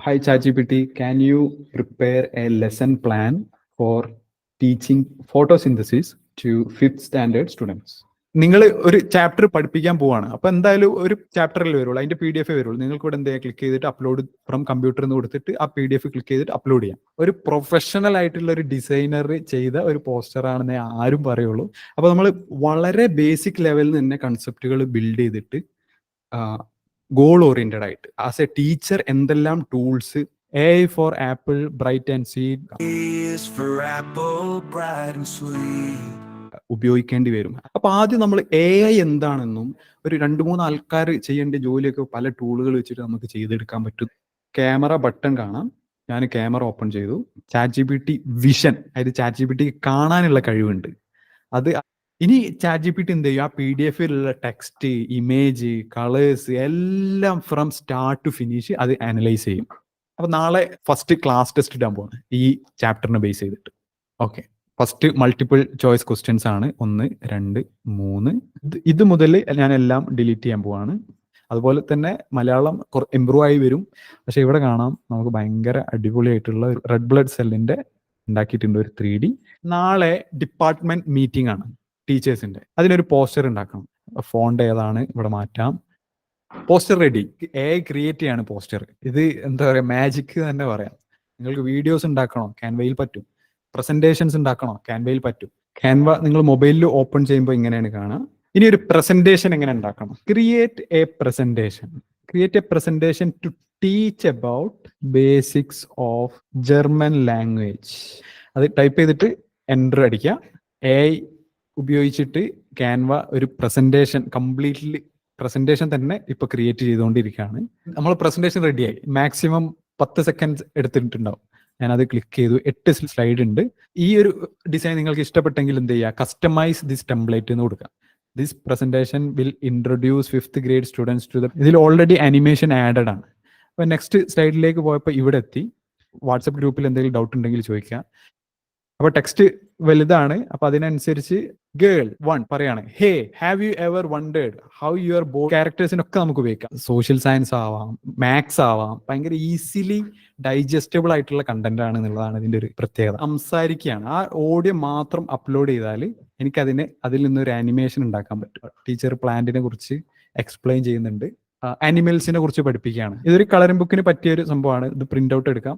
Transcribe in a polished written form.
Hi ChatGPT, can you prepare a lesson plan for teaching photosynthesis to fifth standard students? നിങ്ങൾ ഒരു chapter പഠിപ്പിക്കാൻ പോവാണ്. അപ്പൊ എന്തായാലും ഒരു ചാപ്റ്ററിൽ വരുള്ളൂ, അതിന്റെ PDF വരുള്ളൂ. നിങ്ങൾക്ക് ഇവിടെ എന്തെങ്കിലും ക്ലിക്ക് ചെയ്തിട്ട് അപ്ലോഡ് ഫ്രം കമ്പ്യൂട്ടറിൽ നിന്ന് കൊടുത്തിട്ട് ആ PDF ക്ലിക്ക് ചെയ്തിട്ട് അപ്ലോഡ് ചെയ്യാം. ഒരു പ്രൊഫഷണൽ ആയിട്ടുള്ള ഒരു ഡിസൈനർ ചെയ്ത ഒരു പോസ്റ്റർ ആണെന്നേ ആരും പറയുള്ളൂ. അപ്പൊ നമ്മൾ വളരെ ബേസിക് ലെവലിൽ തന്നെ കൺസെപ്റ്റുകൾ ബിൽഡ് ചെയ്തിട്ട് ഗോൾ ഓറിയന്റഡ് ആയിട്ട് ആസ് എ ടീച്ചർ എന്തെല്ലാം tools AI four apple bright and sweet ഉപയോഗിക്കേണ്ടി വരും. അപ്പൊ ആദ്യം നമ്മൾ AI എന്താണെന്നും ഒരു 2-3 ആൾക്കാർ ചെയ്യേണ്ട ജോലിയൊക്കെ പല ടൂളുകൾ വെച്ചിട്ട് നമുക്ക് ചെയ്തെടുക്കാൻ പറ്റും. ക്യാമറ ബട്ടൺ കാണാം. ഞാൻ ക്യാമറ ഓപ്പൺ ചെയ്തു. ChatGPT വിഷൻ, അതായത് ChatGPT കാണാനുള്ള കഴിവുണ്ട്. അത് ഇനി ChatGPT എന്ത് ചെയ്യും, ആ PDF-ലുള്ള ടെക്സ്റ്റ്, ഇമേജ്, കളേഴ്സ് എല്ലാം ഫ്രം സ്റ്റാർട്ട് ടു ഫിനിഷ് അത് അനലൈസ് ചെയ്യും. അപ്പൊ നാളെ ഫസ്റ്റ് ക്ലാസ് ടെസ്റ്റ് ഇടാൻ പോകുന്നത് ഈ ചാപ്റ്ററിനെ ബേസ് ചെയ്തിട്ട്. Okay, first multiple choice questions ആണ്. 1, 2, 3. ഇത് മുതൽ ഞാൻ എല്ലാം ഡിലീറ്റ് ചെയ്യാൻ പോവാണ്. അതുപോലെ തന്നെ മലയാളം ഇമ്പ്രൂവ് ആയി വരും. പക്ഷെ ഇവിടെ കാണാം നമുക്ക് ഭയങ്കര അടിപൊളിയായിട്ടുള്ള റെഡ് ബ്ലഡ് സെല്ലിന്റെ ഉണ്ടാക്കിയിട്ടുണ്ട്, ഒരു 3D. നാളെ ഡിപ്പാർട്ട്മെന്റ് മീറ്റിംഗ് ആണ് ടീച്ചേഴ്സിന്റെ. അതിനൊരു പോസ്റ്റർ ഉണ്ടാക്കണം. ഫോണ്ട് ഏതാണ് ഇവിടെ മാറ്റാം. Poster ready. AI ക്രിയേറ്റ് ചെയ്യാണ് പോസ്റ്റർ. ഇത് എന്താ പറയാ, മാജിക് തന്നെ പറയാം. നിങ്ങൾക്ക് വീഡിയോസ് ഉണ്ടാക്കണോ, ക്യാൻവയിൽ പറ്റും. പ്രസന്റേഷൻസ് ഉണ്ടാക്കണോ, ക്യാൻവയിൽ പറ്റും. ക്യാൻവ നിങ്ങൾ മൊബൈലിൽ ഓപ്പൺ ചെയ്യുമ്പോൾ ഇങ്ങനെയാണ് കാണുക. ഇനി ഒരു പ്രസന്റേഷൻ എങ്ങനെ ഉണ്ടാക്കണം? Create a presentation to teach about basics of German language. അത് ടൈപ്പ് ചെയ്തിട്ട് എൻ്റർ അടിക്കുക. AI ഉപയോഗിച്ചിട്ട് ക്യാൻവ ഒരു പ്രസന്റേഷൻ കംപ്ലീറ്റ്ലി പ്രസന്റേഷൻ തന്നെ ഇപ്പൊ ക്രിയേറ്റ് ചെയ്തുകൊണ്ടിരിക്കുകയാണ്. നമ്മൾ പ്രസന്റേഷൻ റെഡിയായി. മാക്സിമം 10 സെക്കൻഡ്സ് എടുത്തിട്ടുണ്ടാവും. ഞാനത് ക്ലിക്ക് ചെയ്തു. 8 സ്ലൈഡ് ഉണ്ട്. ഈ ഒരു ഡിസൈൻ നിങ്ങൾക്ക് ഇഷ്ടപ്പെട്ടെങ്കിൽ എന്ത് ചെയ്യുക, കസ്റ്റമൈസ് ദിസ് ടെംപ്ലേറ്റ് എന്ന് കൊടുക്കുക. This presentation will introduce 5th grade students to ഇതിൽ ഓൾറെഡി അനിമേഷൻ ആഡഡ് ആണ്. അപ്പൊ നെക്സ്റ്റ് സ്ലൈഡിലേക്ക് പോയപ്പോൾ ഇവിടെ എത്തി. വാട്സപ്പ് ഗ്രൂപ്പിൽ എന്തെങ്കിലും ഡൗട്ട് ഉണ്ടെങ്കിൽ ചോദിക്കുക. അപ്പൊ ടെക്സ്റ്റ് വലുതാണ്. അപ്പൊ അതിനനുസരിച്ച് ഗേൾ 1 പറയാണ്, hey have you ever wondered how your board ക്യാരക്ടേഴ്സിനൊക്കെ നമുക്ക് ഉപയോഗിക്കാം. സോഷ്യൽ സയൻസ് ആവാം, മാത്സ് ആവാം. ഭയങ്കര ഈസിലി ഡൈജസ്റ്റബിൾ ആയിട്ടുള്ള കണ്ടന്റ് ആണ് എന്നുള്ളതാണ് ഇതിന്റെ ഒരു പ്രത്യേകത. സംസാരിക്കുകയാണ്. ആ ഓഡിയോ മാത്രം അപ്ലോഡ് ചെയ്താൽ എനിക്കതിന് അതിൽ നിന്നൊരു ആനിമേഷൻ ഉണ്ടാക്കാൻ പറ്റും. ടീച്ചർ പ്ലാന്റിനെ കുറിച്ച് എക്സ്പ്ലെയിൻ ചെയ്യുന്നുണ്ട്. ആനിമൽസിനെ കുറിച്ച് പഠിപ്പിക്കുകയാണ്. ഇതൊരു കളറിംഗ് ബുക്കിന് പറ്റിയ ഒരു സംഭവമാണ്. ഇത് പ്രിന്റ് ഔട്ട് എടുക്കാം.